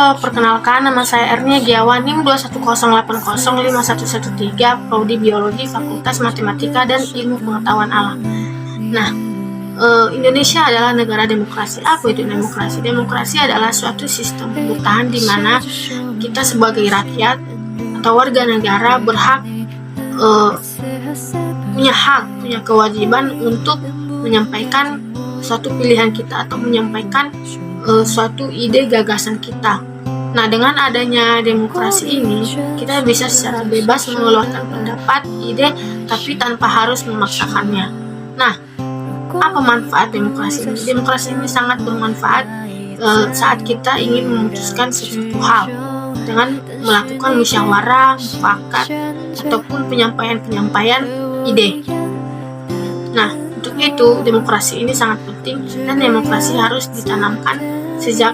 Halo, perkenalkan nama saya Ernia Giawan, NIM 210805113, Prodi Biologi, Fakultas Matematika dan Ilmu Pengetahuan Alam. Nah, Indonesia adalah negara demokrasi. Apa itu demokrasi? Demokrasi adalah suatu sistem pemerintahan di mana kita sebagai rakyat atau warga negara berhak punya kewajiban untuk menyampaikan suatu pilihan kita atau menyampaikan suatu ide gagasan kita. Nah, dengan adanya demokrasi ini, kita bisa secara bebas mengeluarkan pendapat, ide, tapi tanpa harus memaksakannya. Nah, apa manfaat demokrasi ini? Demokrasi ini sangat bermanfaat saat kita ingin memutuskan sesuatu hal dengan melakukan musyawarah, mufakat, ataupun penyampaian ide. Nah, untuk itu demokrasi ini sangat penting dan demokrasi harus ditanamkan sejak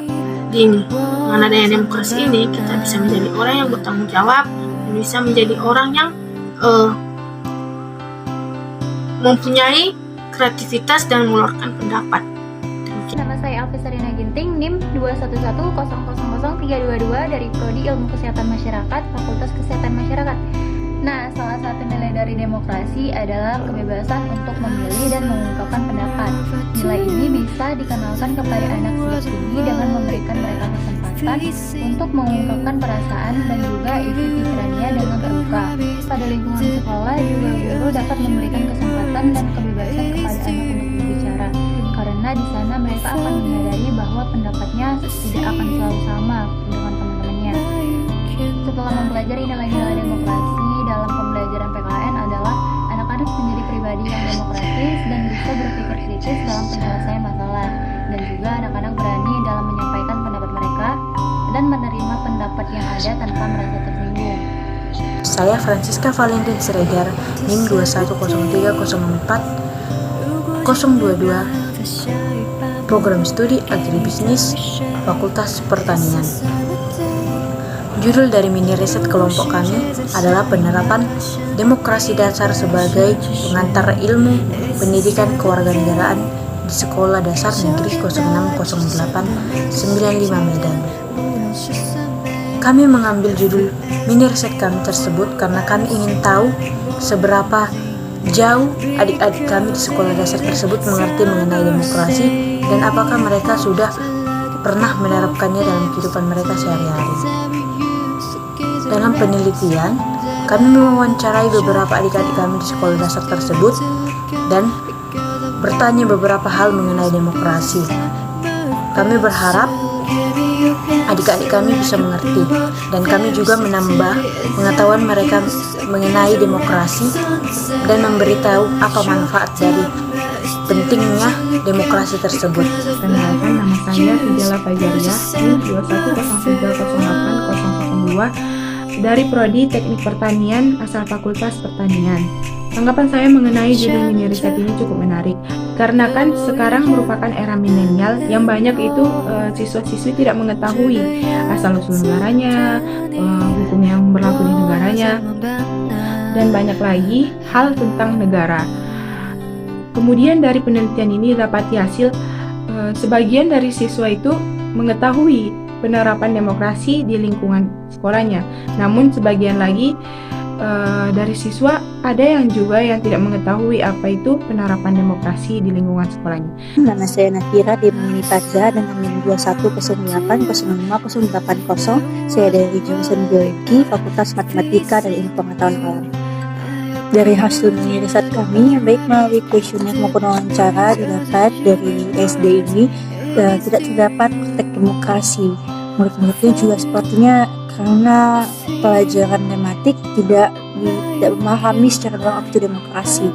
dini. Dengan adanya demokrasi ini, kita bisa menjadi orang yang bertanggung jawab, bisa menjadi orang yang mempunyai kreativitas dan mengeluarkan pendapat. Nama saya Alfisarina Ginting, NIM 211000322 dari Prodi Ilmu Kesehatan Masyarakat, Fakultas Kesehatan Masyarakat. Nah, salah satu nilai dari demokrasi adalah kebebasan untuk memilih dan mengungkapkan pendapat. Nilai ini bisa dikenalkan kepada anak sejak dini dengan memberikan mereka kesempatan untuk mengungkapkan perasaan dan juga isi pikirannya dengan terbuka. Pada lingkungan sekolah juga guru dapat memberikan kesempatan dan kebebasan kepada anak untuk berbicara, karena di sana mereka akan menyadari bahwa pendapatnya tidak akan selalu sama dengan teman-temannya. Setelah mempelajari nilai-nilai demokrasi dalam pembelajaran PKN adalah anak-anak menjadi pribadi yang demokratis dan bisa berpikir kritis dalam penyelesaian masalah, dan juga anak-anak berani dalam menyampaikan pendapat mereka dan menerima pendapat yang ada tanpa merasa tersinggung. Saya Francisca Valentin Siregar, NIM 2103044-022, Program Studi Agribisnis, Fakultas Pertanian. Judul dari mini riset kelompok kami adalah penerapan demokrasi dasar sebagai pengantar ilmu pendidikan kewarganegaraan di Sekolah Dasar Negeri 060895 Medan. Kami mengambil judul mini riset kami tersebut karena kami ingin tahu seberapa jauh adik-adik kami di sekolah dasar tersebut mengerti mengenai demokrasi dan apakah mereka sudah pernah menerapkannya dalam kehidupan mereka sehari-hari. Dalam penelitian, kami mewawancarai beberapa adik-adik kami di sekolah dasar tersebut dan bertanya beberapa hal mengenai demokrasi. Kami berharap adik-adik kami bisa mengerti dan kami juga menambah pengetahuan mereka mengenai demokrasi dan memberitahu apa manfaat dari pentingnya demokrasi tersebut. Perkenalkan, nama saya Fidela Fajaria, NIM 21030080002 dari Prodi Teknik Pertanian asal Fakultas Pertanian. Tanggapan saya mengenai judul mini riset ini cukup menarik karena kan sekarang merupakan era milenial yang banyak itu siswa-siswi tidak mengetahui asal-usul negaranya, hukum yang berlaku di negaranya, dan banyak lagi hal tentang negara. Kemudian dari penelitian ini didapati hasil sebagian dari siswa itu mengetahui penerapan demokrasi di lingkungan sekolahnya. Namun sebagian lagi dari siswa ada yang juga yang tidak mengetahui apa itu penerapan demokrasi di lingkungan sekolahnya. Nama saya Nakira di Munitaza dengan NIM 210805080. Saya dari jurusan Biologi, Fakultas Matematika dan Ilmu Pengetahuan Alam. Dari hasil mini riset kami, baik melalui kuesioner maupun wawancara didapat dari SD ini tidak terdapat praktek demokrasi. Murid-muridnya juga sepertinya karena pelajaran tematik tidak memahami secara dalam arti demokrasi.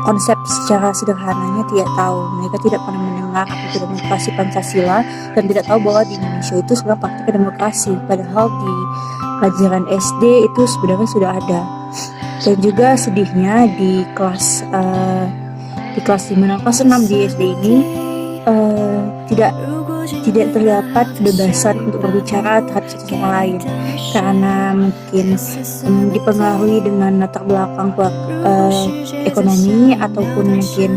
Konsep secara sederhananya tidak tahu. Mereka tidak pernah mendengar apa itu demokrasi Pancasila dan tidak tahu bahwa di Indonesia itu sebenarnya praktik demokrasi. Padahal di pelajaran SD itu sebenarnya sudah ada. Dan juga sedihnya di kelas 5 dan kelas 6 di SD ini tidak terdapat kebebasan untuk berbicara terhadap satu sama lain karena mungkin dipengaruhi dengan latar belakang ekonomi ataupun mungkin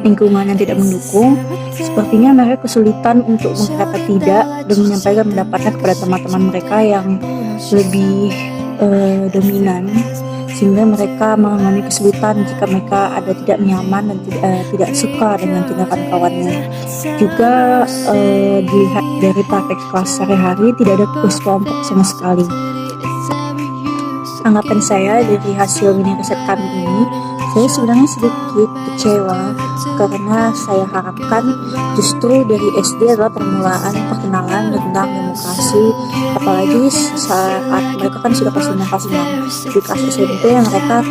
lingkungan yang tidak mendukung, sepertinya mereka kesulitan untuk berkata tidak dan menyampaikan pendapatnya kepada teman-teman mereka yang lebih dominan, sehingga mereka mengalami kesulitan jika mereka ada tidak nyaman dan tidak suka dengan tindakan kawannya. Juga dilihat dari praktek kelas sehari-hari tidak ada tugas kelompok sama sekali. Anggapan saya dari hasil mini riset kami ini, saya sebenarnya sedikit kecewa karena saya harapkan justru dari SD adalah perkenalan tentang demokrasi, apalagi saat mereka kan sudah kelas 5 di kelas SMP mereka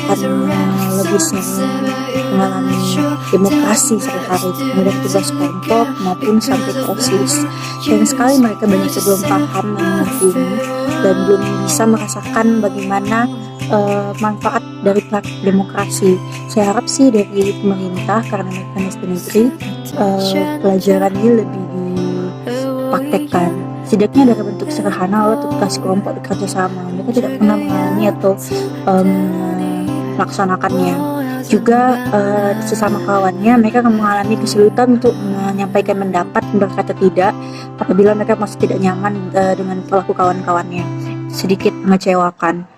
akan lebih sering mengalami demokrasi sehari-hari, kemudian tugas kelompok maupun sampai ke OSIS. Sayang sekali mereka banyak yang belum paham dan mengerti ini dan belum bisa merasakan bagaimana manfaat dari praktik demokrasi. Saya harap sih dari pemerintah, karena mereka SD negeri, pelajaran ini lebih dipraktekkan. Setidaknya dari bentuk sederhana atau tugas kelompok bekerja sama. Mereka tidak pernah mengalami atau melaksanakannya. Juga sesama kawannya mereka akan mengalami kesulitan untuk menyampaikan pendapat, berkata tidak apabila mereka masih tidak nyaman dengan perilaku kawan-kawannya. Sedikit mengecewakan.